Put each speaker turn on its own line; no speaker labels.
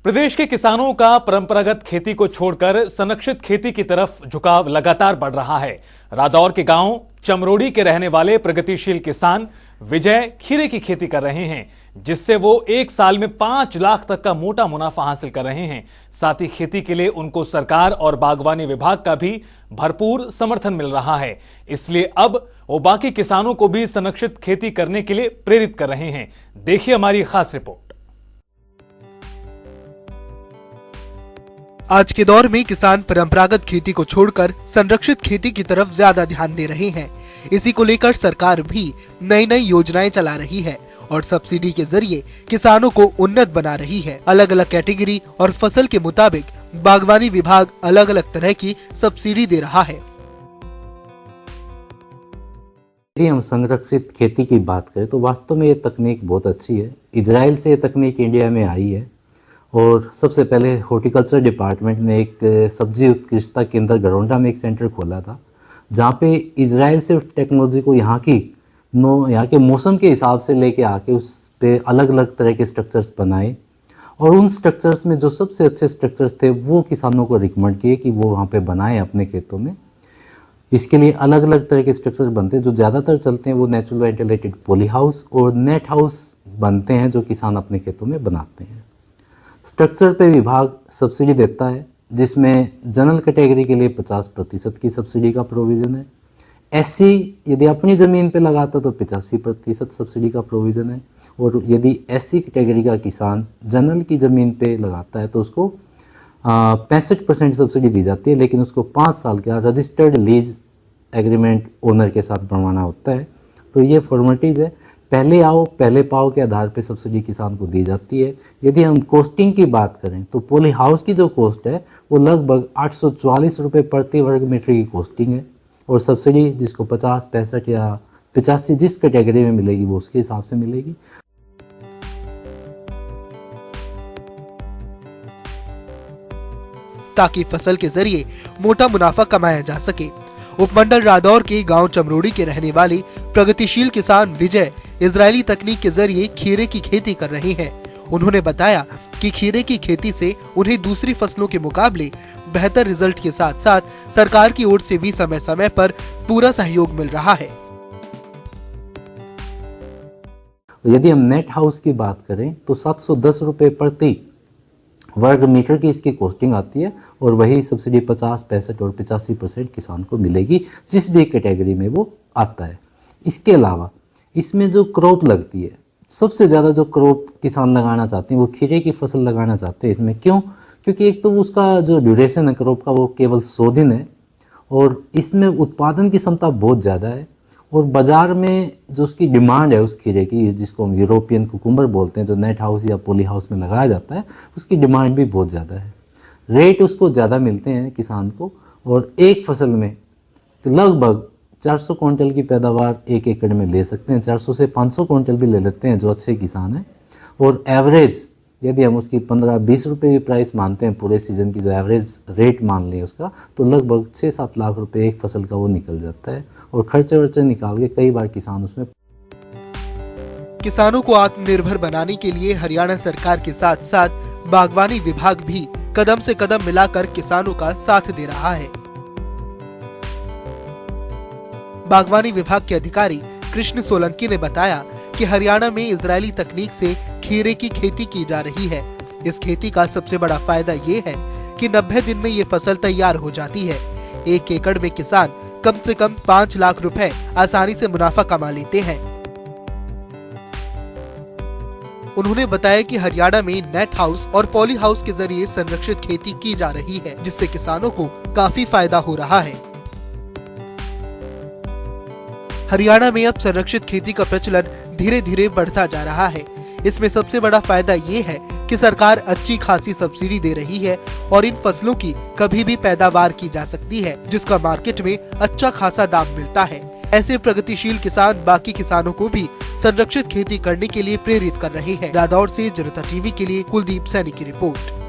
प्रदेश के किसानों का परंपरागत खेती को छोड़कर संरक्षित खेती की तरफ झुकाव लगातार बढ़ रहा है। रादौर के गांव चमरोड़ी के रहने वाले प्रगतिशील किसान विजय खीरे की खेती कर रहे हैं, जिससे वो एक साल में 5 लाख तक का मोटा मुनाफा हासिल कर रहे हैं। साथ ही खेती के लिए उनको सरकार और बागवानी विभाग का भी भरपूर समर्थन मिल रहा है। इसलिए अब वो बाकी किसानों को भी संरक्षित खेती करने के लिए प्रेरित कर रहे हैं। देखिए हमारी खास रिपोर्ट।
आज के दौर में किसान परंपरागत खेती को छोड़कर संरक्षित खेती की तरफ ज्यादा ध्यान दे रहे हैं। इसी को लेकर सरकार भी नई नई योजनाएं चला रही है और सब्सिडी के जरिए किसानों को उन्नत बना रही है। अलग अलग कैटेगरी और फसल के मुताबिक बागवानी विभाग अलग अलग तरह की सब्सिडी दे रहा है।
यदि हम संरक्षित खेती की बात करें तो वास्तव में ये तकनीक बहुत अच्छी है। इजराइल से ये तकनीक इंडिया में आई है और सबसे पहले हॉर्टिकल्चर डिपार्टमेंट ने एक सब्जी उत्कृष्टता केंद्र गरोंडा में एक सेंटर खोला था, जहाँ पे इजराइल से उस टेक्नोलॉजी को यहाँ के मौसम के हिसाब से लेके आके उस पे अलग अलग तरह के स्ट्रक्चर्स बनाए और उन स्ट्रक्चर्स में जो सबसे अच्छे स्ट्रक्चर्स थे वो किसानों को रिकमेंड किए कि वो वहाँ पे बनाएं अपने खेतों में। इसके लिए अलग अलग तरह के स्ट्रक्चर बनते हैं। जो ज़्यादातर चलते हैं वो नेचुरल वेंटिलेटेड पॉली हाउस और नेट हाउस बनते हैं, जो किसान अपने खेतों में बनाते हैं। स्ट्रक्चर पे विभाग सब्सिडी देता है, जिसमें जनरल कैटेगरी के लिए 50% की सब्सिडी का प्रोविज़न है। एससी यदि अपनी ज़मीन पे लगाता तो 85% सब्सिडी का प्रोविज़न है और यदि एससी कैटेगरी का किसान जनरल की ज़मीन पे लगाता है तो उसको 65% सब्सिडी दी जाती है, लेकिन उसको 5 साल का रजिस्टर्ड लीज एग्रीमेंट ओनर के साथ बनवाना होता है। तो ये फॉर्मेलिटीज़ है। पहले आओ पहले पाओ के आधार पे सब्सिडी किसान को दी जाती है। यदि हम कॉस्टिंग की बात करें तो पॉली हाउस की जो कॉस्ट है वो लगभग 844 रुपये प्रति वर्ग मीटर की कॉस्टिंग है और सब्सिडी जिसको 50, 65 या 85 जिस कैटेगरी में मिलेगी वो उसके हिसाब से मिलेगी।
ताकि फसल के जरिए मोटा मुनाफा कमाया जा सके। उपमंडल रादौर के गांव चमरोड़ी के रहने वाले प्रगतिशील किसान विजय इजरायली तकनीक के जरिए खीरे की खेती कर रहे हैं। उन्होंने बताया कि खीरे की खेती से उन्हें दूसरी फसलों के मुकाबले बेहतर रिजल्ट के साथ साथ सरकार की ओर से भी समय समय पर पूरा सहयोग मिल रहा है।
यदि हम नेट हाउस की बात करें तो 710 रुपये प्रति वर्ग मीटर की इसकी कॉस्टिंग आती है और वही सब्सिडी 50, 65 और 85% किसान को मिलेगी जिस भी कैटेगरी में वो आता है। इसके अलावा इसमें जो क्रॉप लगती है, सबसे ज़्यादा जो क्रॉप किसान लगाना चाहते हैं वो खीरे की फसल लगाना चाहते हैं। इसमें क्यों? क्योंकि एक तो उसका जो ड्यूरेशन है क्रॉप का वो केवल 100 दिन है और इसमें उत्पादन की क्षमता बहुत ज़्यादा है और बाज़ार में जो उसकी डिमांड है उस खीरे की, जिसको हम यूरोपियन कुकुम्बर बोलते हैं, जो नेट हाउस या पॉली हाउस में लगाया जाता है, उसकी डिमांड भी बहुत ज़्यादा है। रेट उसको ज़्यादा मिलते हैं किसान को और एक फसल में लगभग 400 क्विंटल की पैदावार 1 एकड़ में ले सकते हैं। 400 से 500 क्विंटल भी ले लेते हैं जो अच्छे किसान हैं। और एवरेज यदि हम उसकी 15-20 रुपये भी प्राइस मानते हैं पूरे सीज़न की, जो एवरेज रेट मान लें उसका, तो लगभग 6-7 लाख रुपए एक फसल का वो निकल जाता है और खर्चे वर्चे निकाल के कई बार किसान उसमें।
किसानों को आत्मनिर्भर बनाने के लिए हरियाणा सरकार के साथ साथ बागवानी विभाग भी कदम से कदम मिलाकर किसानों का साथ दे रहा है। बागवानी विभाग के अधिकारी कृष्ण सोलंकी ने बताया कि हरियाणा में इजरायली तकनीक से खीरे की खेती की जा रही है। इस खेती का सबसे बड़ा फायदा ये है कि 90 दिन में ये फसल तैयार हो जाती है। 1 एकड़ में किसान कम से कम 5 लाख रुपए आसानी से मुनाफा कमा लेते हैं। उन्होंने बताया कि हरियाणा में नेट हाउस और पॉली हाउस के जरिए संरक्षित खेती की जा रही है, जिससे किसानों को काफी फायदा हो रहा है। हरियाणा में अब संरक्षित खेती का प्रचलन धीरे धीरे बढ़ता जा रहा है। इसमें सबसे बड़ा फायदा ये है कि सरकार अच्छी खासी सब्सिडी दे रही है और इन फसलों की कभी भी पैदावार की जा सकती है, जिसका मार्केट में अच्छा खासा दाम मिलता है। ऐसे प्रगतिशील किसान बाकी किसानों को भी संरक्षित खेती करने के लिए प्रेरित कर रहे हैं। रादौर से जनता टीवी के लिए कुलदीप सैनी की रिपोर्ट।